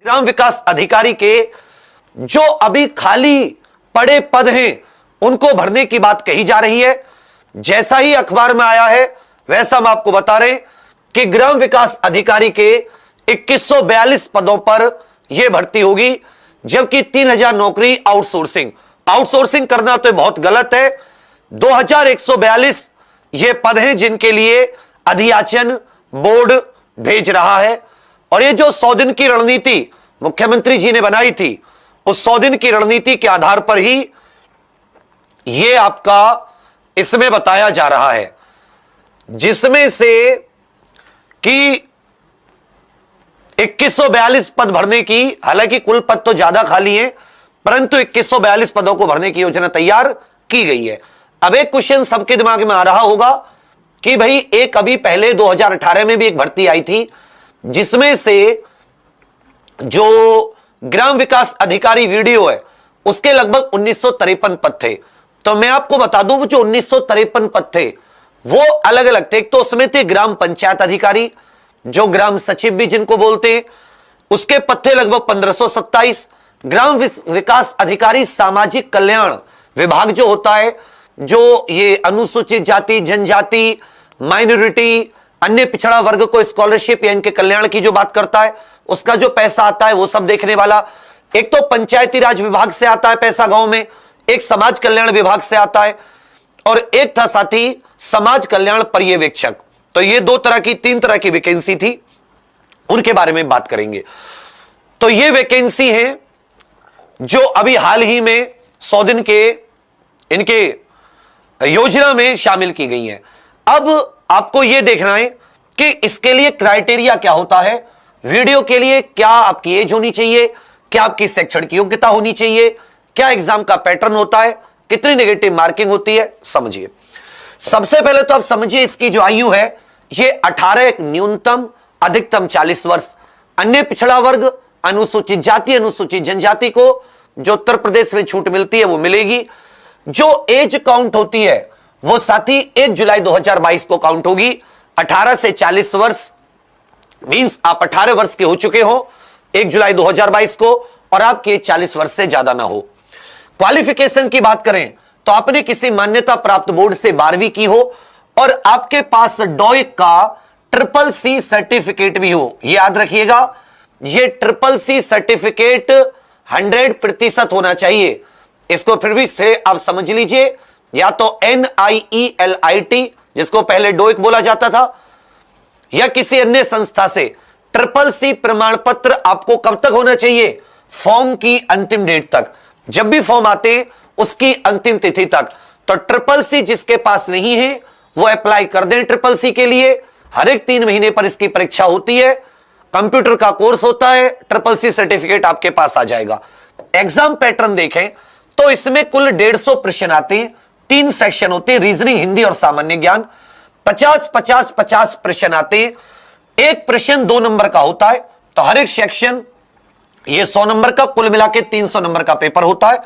ग्राम विकास अधिकारी के जो अभी खाली पड़े पद हैं उनको भरने की बात कही जा रही है। जैसा ही अखबार में आया है वैसा हम आपको बता रहे हैं कि ग्राम विकास अधिकारी के 2142 पदों पर यह भर्ती होगी, जबकि 3000 नौकरी आउटसोर्सिंग करना तो बहुत गलत है। 2142 ये पद हैं जिनके लिए अधियाचन बोर्ड भेज रहा है। और ये जो 100 दिन की रणनीति मुख्यमंत्री जी ने बनाई थी, उस 100 दिन की रणनीति के आधार पर ही ये आपका इसमें बताया जा रहा है, जिसमें से कि 2142 पद भरने की, हालांकि कुल पद तो ज्यादा खाली हैं, परंतु 2142 पदों को भरने की योजना तैयार की गई है। अब एक क्वेश्चन सबके दिमाग में आ रहा होगा कि भाई एक अभी पहले 2018 में भी एक भर्ती आई थी जिसमें से जो ग्राम विकास अधिकारी वीडियो है उसके लगभग 1953 पद थे। तो मैं आपको बता दूं जो 1953 पद थे वो अलग अलग थे। एक तो उसमें थे ग्राम पंचायत अधिकारी, जो ग्राम सचिव भी जिनको बोलते हैं, उसके पद थे लगभग 1527। ग्राम विकास अधिकारी सामाजिक कल्याण विभाग जो होता है, जो ये अनुसूचित जाति जनजाति माइनॉरिटी अन्य पिछड़ा वर्ग को स्कॉलरशिप या इनके कल्याण की जो बात करता है, उसका जो पैसा आता है वो सब देखने वाला। एक तो पंचायती राज विभाग से आता है पैसा गांव में, एक समाज कल्याण विभाग से आता है, और एक था साथी समाज कल्याण पर्यवेक्षक। तो ये तीन तरह की वैकेंसी थी, उनके बारे में बात करेंगे। तो ये वैकेंसी है जो अभी हाल ही में 100 दिन के इनके योजना में शामिल की गई है। अब आपको यह देखना है कि इसके लिए क्राइटेरिया क्या होता है। वीडियो के लिए क्या आपकी एज होनी चाहिए, क्या आपकी शैक्षणिक योग्यता होनी चाहिए, क्या एग्जाम का पैटर्न होता है, कितनी नेगेटिव मार्किंग होती है, समझिए। सबसे पहले तो आप समझिए इसकी जो आयु है ये 18 न्यूनतम, अधिकतम 40 वर्ष। अन्य पिछड़ा वर्ग, अनुसूचित जाति अनुसूचित जनजाति को जो उत्तर प्रदेश में छूट मिलती है वो मिलेगी। जो एज काउंट होती है वो साथी 1 जुलाई 2022 को काउंट होगी। 18 से 40 वर्ष मींस आप 18 वर्ष के हो चुके हो 1 जुलाई 2022 को, और आपके 40 वर्ष से ज्यादा ना हो। क्वालिफिकेशन की बात करें तो आपने किसी मान्यता प्राप्त बोर्ड से 12वीं की हो और आपके पास डॉइक का CCC सर्टिफिकेट भी हो। यह याद रखिएगा, यह CCC सर्टिफिकेट 100% होना चाहिए। इसको फिर भी से आप समझ लीजिए, या तो NIELIT जिसको पहले डोइक बोला जाता था, या किसी अन्य संस्था से CCC प्रमाण पत्र आपको कब तक होना चाहिए, फॉर्म की अंतिम डेट तक। जब भी फॉर्म आते हैं उसकी अंतिम तिथि तक। तो CCC जिसके पास नहीं है वो अप्लाई कर दें CCC के लिए। हर एक 3 महीने पर इसकी परीक्षा होती है, कंप्यूटर का कोर्स होता है, CCC सर्टिफिकेट आपके पास आ जाएगा। एग्जाम पैटर्न देखें तो इसमें कुल 150 प्रश्न आते हैं, 3 सेक्शन होते हैं, रीजनिंग, हिंदी और सामान्य ज्ञान। 50-50-50 प्रश्न आते हैं। एक प्रश्न 2 नंबर का होता है, तो हर एक सेक्शन ये 100 नंबर का, कुल मिला के 300 नंबर का पेपर होता है।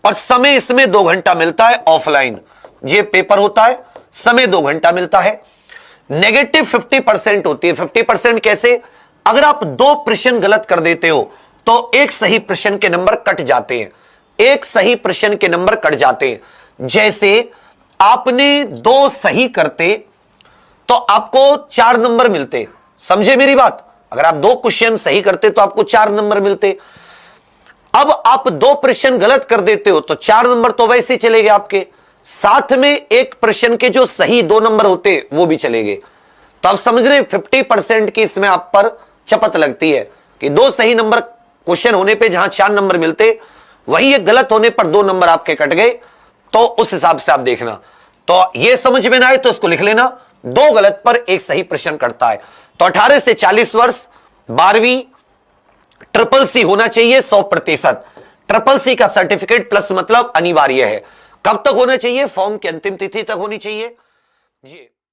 और समय इसमें 2 घंटा मिलता है ऑफलाइन, ये पेपर होता है, समय 2 घंटा मिलता है। नेगेटिव 50% होती है। 50% कैसे? अगर आप 2 प्रश्न गलत कर देते हो तो एक सही प्रश्न के नंबर कट जाते हैं, एक सही प्रश्न के नंबर कट जाते हैं। जैसे आपने 2 सही करते तो आपको 4 नंबर मिलते, समझे मेरी बात? अगर आप 2 क्वेश्चन सही करते तो आपको 4 नंबर मिलते। अब आप 2 प्रश्न गलत कर देते हो तो 4 नंबर तो वैसे ही चले गए आपके, साथ में एक प्रश्न के जो सही 2 नंबर होते वो भी चले गए। तो आप समझ रहे 50% की इसमें आप पर चपत लगती है कि 2 सही नंबर क्वेश्चन होने पे जहां 4 नंबर मिलते, वहीं एक गलत होने पर 2 नंबर आपके कट गए। तो उस हिसाब से आप देखना। तो ये समझ में ना आए तो इसको लिख लेना, 2 गलत पर एक सही प्रश्न कटता है। तो 18 से 40 वर्ष, 12वीं, CCC होना चाहिए 100%। CCC का सर्टिफिकेट प्लस मतलब अनिवार्य है। कब तक होना चाहिए? फॉर्म की अंतिम तिथि तक होनी चाहिए जी।